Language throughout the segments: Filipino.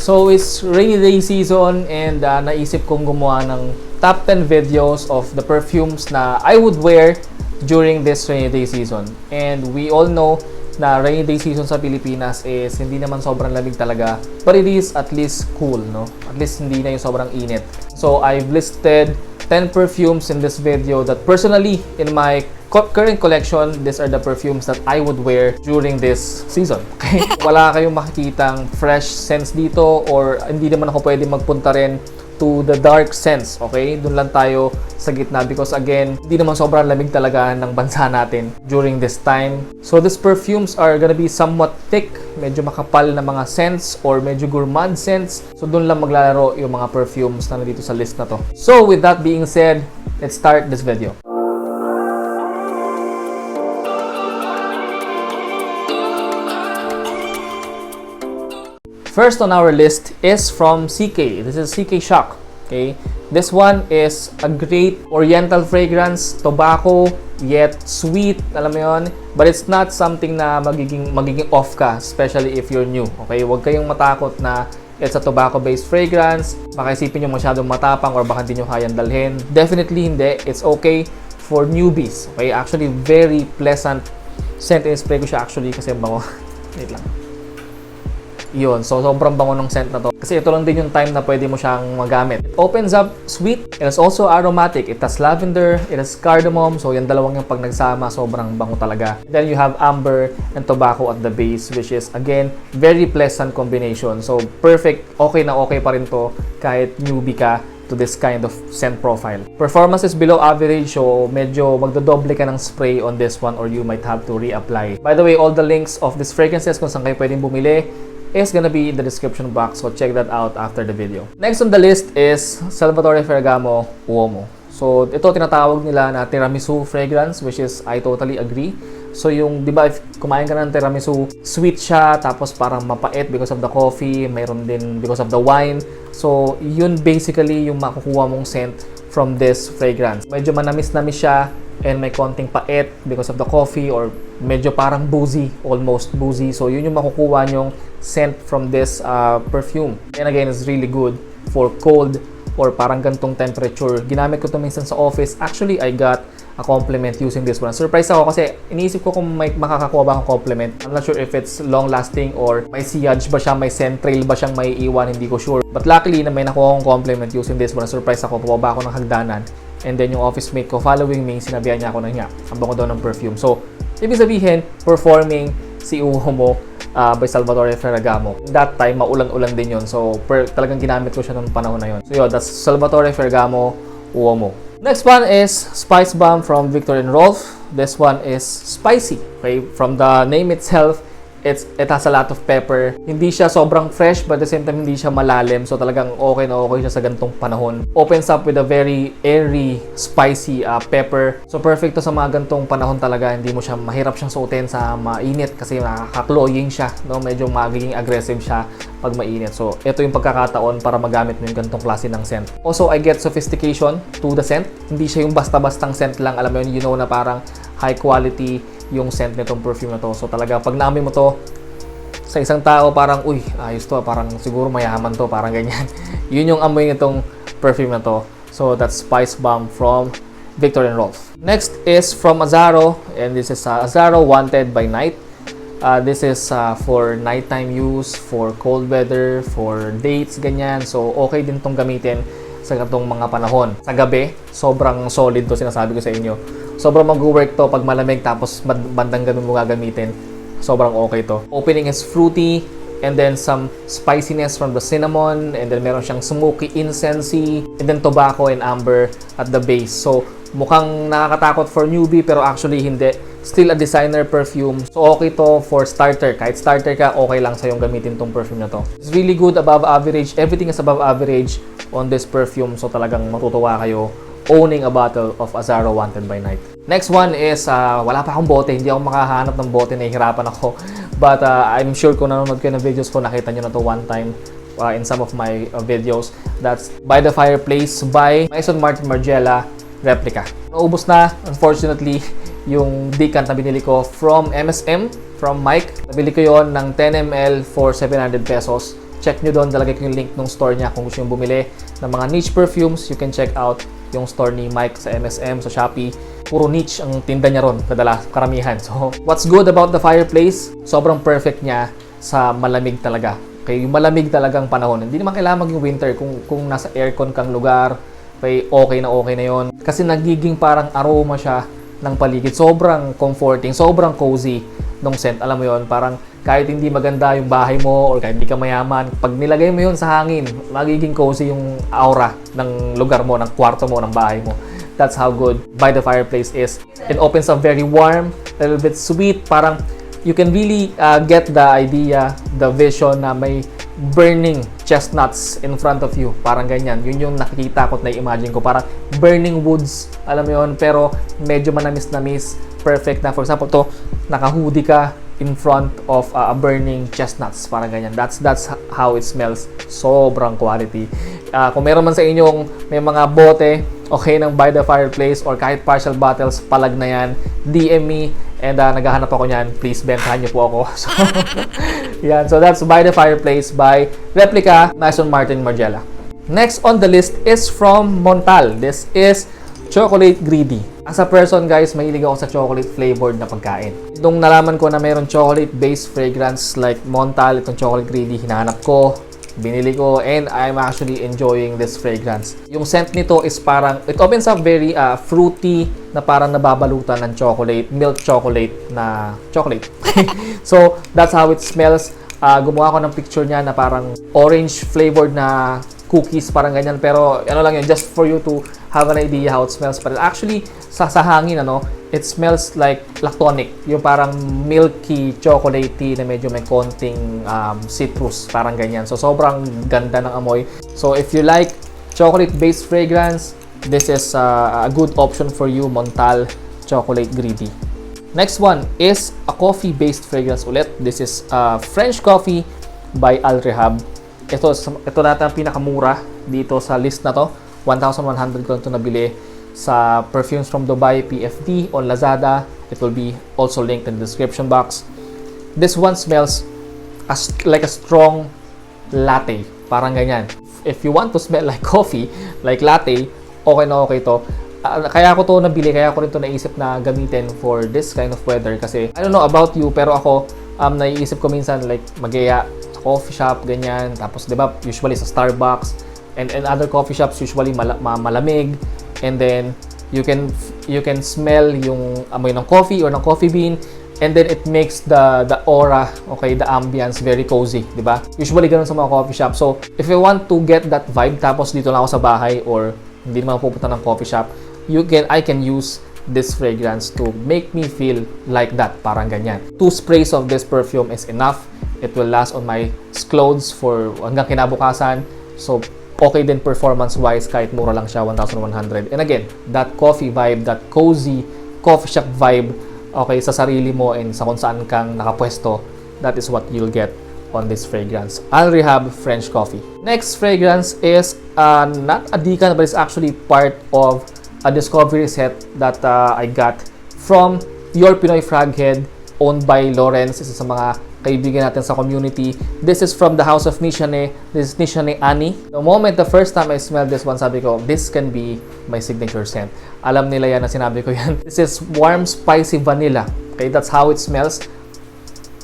So it's rainy day season and naisip kong gumawa ng top 10 videos of the perfumes na I would wear during this rainy day season. And we all know na rainy day season sa Pilipinas is hindi naman sobrang lamig talaga, but it is at least cool, no? At least hindi na yung sobrang init. So I've listed 10 perfumes in this video that personally in my current collection, these are the perfumes that I would wear during this season. Okay? Wala kayong makikitang fresh scents dito, or hindi naman ako pwede magpunta rin to the dark scents, okay? Doon lang tayo sa gitna because again, hindi naman sobrang lamig talaga ng bansa natin during this time. So these perfumes are gonna be somewhat thick, medyo makapal na mga scents or medyo gourmand scents. So doon lang maglalaro yung mga perfumes na nandito sa list na to. So with that being said, let's start this video. First on our list is from CK. This is CK Shock. Okay, this one is a great oriental fragrance, tobacco yet sweet, alam mo yon. But it's not something na magiging off ka, especially if you're new. Okay, huwag kayong matakot na it's a tobacco-based fragrance. Baka isipin nyo masyadong matapang or baka hindi nyo kayang dalhin. Definitely hindi. It's okay for newbies. Okay, actually very pleasant scent. In-spray ko siya actually kasi bango. Wait lang. Yun, so sobrang bango ng scent na to. Kasi ito lang din yung time na pwede mo siyang magamit. It opens up sweet. It is also aromatic. It has lavender. It has cardamom. So yan dalawang yung pag nagsama, sobrang bango talaga. Then you have amber and tobacco at the base, which is again, very pleasant combination. So perfect, okay na okay pa rin to kahit newbie ka to this kind of scent profile. Performance is below average, so medyo magdodoble ka ng spray on this one or you might have to reapply. By the way, all the links of these fragrances kung saan kayo pwedeng bumili is gonna be in the description box, so check that out after the video. Next on the list is Salvatore Ferragamo Uomo. So ito tinatawag nila na tiramisu fragrance, which is I totally agree. So yung, di ba, if kumain ka ng tiramisu, sweet siya, tapos parang mapait because of the coffee, mayroon din because of the wine. So yun basically yung makukuha mong scent from this fragrance. Medyo manamis-namis siya and may konting pait because of the coffee, or medyo parang boozy, almost boozy. So yun yung makukuha nyong scent from this perfume. And again, it's really good for cold or parang gantong temperature. Ginamit ko ito minsan sa office. Actually, I got a compliment using this one. Surprise ako kasi iniisip ko kung may makakakuha ba akong compliment. I'm not sure if it's long lasting or may sillage ba siya, may scent trail ba siyang may iwan, hindi ko sure. But luckily na may nakuha akong compliment using this one. Surprise ako, pababa ako ng hagdanan. And then yung office mate ko following me, sinabihan niya ako na nga, ang bango daw ng perfume. So, ibig sabihin, performing si Uomo by Salvatore Ferragamo. That time, maulan-ulan din yun. So, talagang ginamit ko siya nung panahon na yun. So, yun, that's Salvatore Ferragamo Uomo. Next one is Spicebomb from Viktor and Rolf. This one is spicy. Okay, from the name itself, it has a lot of pepper. Hindi siya sobrang fresh, but at the same time hindi siya malalim. So talagang okay na okay siya sa gantong panahon. Opens up with a very airy, spicy pepper. So perfect to sa mga gantong panahon talaga. Hindi mo siya mahirap siyang suotin sa mainit kasi nakaka-cloying siya, no? Medyo magiging aggressive siya pag mainit. So ito yung pagkakataon para magamit mo yung gantong klase ng scent. Also, I get sophistication to the scent. Hindi siya yung basta-bastang scent lang. Alam mo yun, you know na parang high quality yung scent nitong perfume na to. So talaga pag naamoy mo to sa isang tao, parang uy, ayos to, parang siguro mayaman to, parang ganyan. Yun yung amoy nitong perfume na to. So that's Spicebomb from Viktor and Rolf. Next is from Azzaro, and this is Azzaro Wanted by Night. This is for nighttime use, for cold weather, for dates, ganyan. So okay din tong gamitin sa ganitong mga panahon. Sa gabi, sobrang solid to, sinasabi ko sa inyo. Sobrang mag-work to pag malamig, tapos bandang ganun mo gagamitin. Sobrang okay to. Opening is fruity, and then some spiciness from the cinnamon, and then meron siyang smoky incensey, and then tobacco and amber at the base. So mukhang nakakatakot for newbie, pero actually hindi. Still a designer perfume. So okay to for starter. Kahit starter ka, okay lang sa yung gamitin tong perfume na to. It's really good, above average. Everything is above average on this perfume. So talagang matutuwa kayo owning a bottle of Azzaro Wanted by Night. Next one is, wala pa akong bote. Hindi ako makahanap ng bote. Nahihirapan ako. But I'm sure kung nanonood kayo ng videos ko, nakita nyo na to one time in some of my videos. That's By the Fireplace by Maison Martin Margiela Replica. Naubos na, unfortunately, yung decant na binili ko from MSM, from Mike. Nabili ko yon ng 10 ml for 700 pesos. check nyo doon, dalagay ko yung link ng store niya kung gusto nyo bumili ng mga niche perfumes. You can check out yung store ni Mike sa MSM, sa Shopee. Puro niche ang tinda niya ron, karamihan. So, what's good about the fireplace? Sobrang perfect niya sa malamig talaga. Okay, yung malamig talagang panahon. Hindi naman kailangan maging winter kung nasa aircon kang lugar. Okay na yon. Kasi nagiging parang aroma siya ng paligid. Sobrang comforting, sobrang cozy nung scent. Alam mo yon, parang kahit hindi maganda yung bahay mo or kahit hindi ka mayaman, pag nilagay mo yun sa hangin, magiging cozy yung aura ng lugar mo, ng kwarto mo, ng bahay mo. That's how good By the Fireplace is. It opens up very warm, a little bit sweet. Parang you can really get the idea, the vision na may burning chestnuts in front of you. Parang ganyan. Yun yung nakikita ko at na-imagine ko. Parang burning woods. Alam mo yun, pero medyo manamis-namis. Perfect na. For example, to, naka-hoodie ka in front of a burning chestnuts. Parang ganyan. That's how it smells. Sobrang quality. Kung meron man sa inyong may mga bote, okay, ng By the Fireplace or kahit partial bottles, palag na yan, DM me and naghahanap ako niyan. Please, bentahan niyo po ako. So, yan. So, that's By the Fireplace by Replica Maison Martin Margiela. Next on the list is from Montale. This is Chocolate Greedy. As a person, guys, mahilig ako sa chocolate flavored na pagkain. Nung nalaman ko na mayroon chocolate-based fragrance like Montale, itong Chocolate Greedy, hinahanap ko, binili ko, and I'm actually enjoying this fragrance. Yung scent nito is parang, it opens up very fruity, na parang nababalutan ng chocolate, milk chocolate na chocolate. So, that's how it smells. Gumawa ko ng picture niya na parang orange flavored na cookies, parang ganyan. Pero, ano lang yun, just for you to have an idea how it smells. But actually, sa hangin, it smells like lactonic. Yung parang milky, chocolatey na medyo may konting citrus, parang ganyan. So, sobrang ganda ng amoy. So, if you like chocolate-based fragrance, this is a good option for you, Montale Chocolate Greedy. Next one is a coffee-based fragrance ulit. This is French Coffee by Rehab. Ito natin ang pinakamura dito sa list na to. 1,100 ko ito nabili sa Perfumes from Dubai PFD on Lazada. It will be also linked in the description box. This one smells like a strong latte. Parang ganyan. If you want to smell like coffee, like latte, okay na okay to. Kaya ako to nabili, kaya ako rin to naisip na gamitin for this kind of weather. Kasi, I don't know about you, pero ako, naiisip ko minsan like mag-iya sa coffee shop, ganyan. Tapos, di ba, usually sa Starbucks and other coffee shops, usually malamig. And then, you can smell yung amoy ng coffee or ng coffee bean. And then, it makes the aura, okay, the ambience very cozy, di ba? Usually, ganun sa mga coffee shop. So, if you want to get that vibe, tapos dito lang ako sa bahay or hindi naman pupunta ng coffee shop, I can use this fragrance to make me feel like that, parang ganyan. 2 sprays of this perfume is enough. It will last on my clothes for hanggang kinabukasan. So, okay din performance-wise kahit mura lang siya, 1,100. And again, that coffee vibe, that cozy coffee shop vibe, okay, sa sarili mo and sa kung saan kang nakapwesto, that is what you'll get on this fragrance. Rehab French Coffee. Next fragrance is not a decan, but it's actually part of a discovery set that I got from Your Pinoy Fraghead, owned by Lawrence. Isa sa mga kaibigan natin sa community. This is from the house of Nishane. This is Nishane Ani. The first time I smelled this one, sabi ko, this can be my signature scent. Alam nila yan na sinabi ko yan. This is warm, spicy vanilla. Okay, that's how it smells.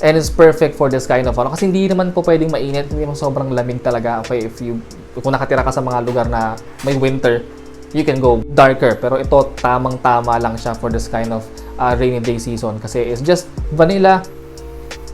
And it's perfect for this kind of kasi hindi naman po pwedeng mainit, hindi naman sobrang lamig talaga. Okay, kung nakatira ka sa mga lugar na may winter, you can go darker. Pero ito, tamang-tama lang siya for this kind of rainy day season. Kasi it's just vanilla,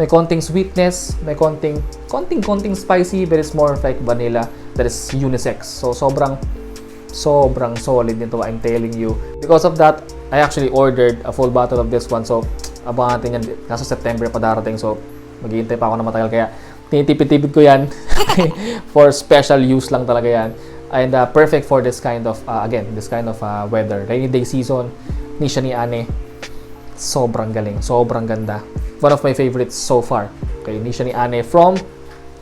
may konting sweetness, may konting spicy, but it's more like vanilla that is unisex. So, sobrang solid nito, I'm telling you. Because of that, I actually ordered a full bottle of this one. So, abangan natin yan. Nasa September pa darating. So, maghihintay pa ako na matagal. Kaya, tinitipid-tipid ko yan. For special use lang talaga yan. And perfect for this kind of, this kind of weather. Rainy day season. Nishane Ani. Sobrang galing. Sobrang ganda. One of my favorites so far. Okay, Nishane Ani from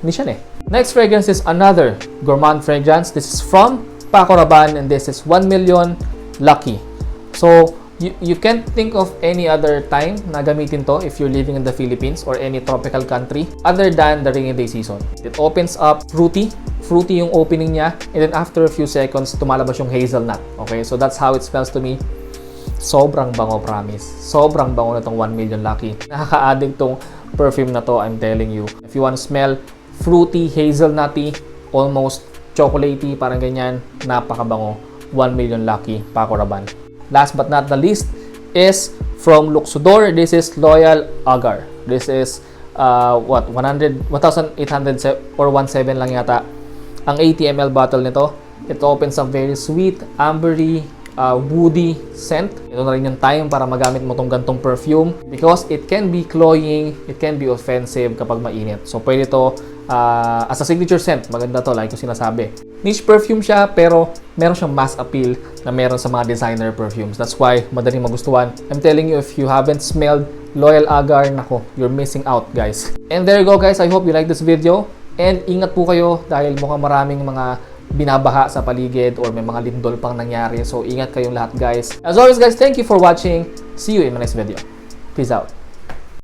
Nishane. Next fragrance is another gourmand fragrance. This is from Paco Rabbane, and this is 1 Million Lucky. So, You can't think of any other time na gamitin to if you're living in the Philippines or any tropical country other than the rainy day season. It opens up fruity yung opening niya, and then after a few seconds, tumalabas yung hazelnut. Okay, so that's how it smells to me. Sobrang bango, promise. Sobrang bango na tong 1 Million Lucky. Nakaka-addict tong perfume na to, I'm telling you. If you want to smell fruity, hazelnutty, almost chocolatey, parang ganyan, napakabango. 1 Million Lucky, Paco Rabanne. Last but not the least is from Luxodor. This is Loyal Agar. This is 1,800 or 1,700 lang yata ang 80 ml bottle nito. It opens up very sweet, ambery, woody scent. Ito na rin yung time para magamit mo tong gantong perfume because it can be cloying, it can be offensive kapag mainit. So pwede to as a signature scent. Maganda to, like ko sinasabi. Niche perfume siya pero meron siyang mass appeal na meron sa mga designer perfumes. That's why madaling magustuhan. I'm telling you, if you haven't smelled Loyal Agar, nako, you're missing out, guys. And there you go, guys. I hope you like this video. And ingat po kayo dahil mukhang maraming mga binabaha sa paligid or may mga lindol pang nangyari. So ingat kayong lahat, guys. As always, guys, thank you for watching. See you in my next video. Peace out.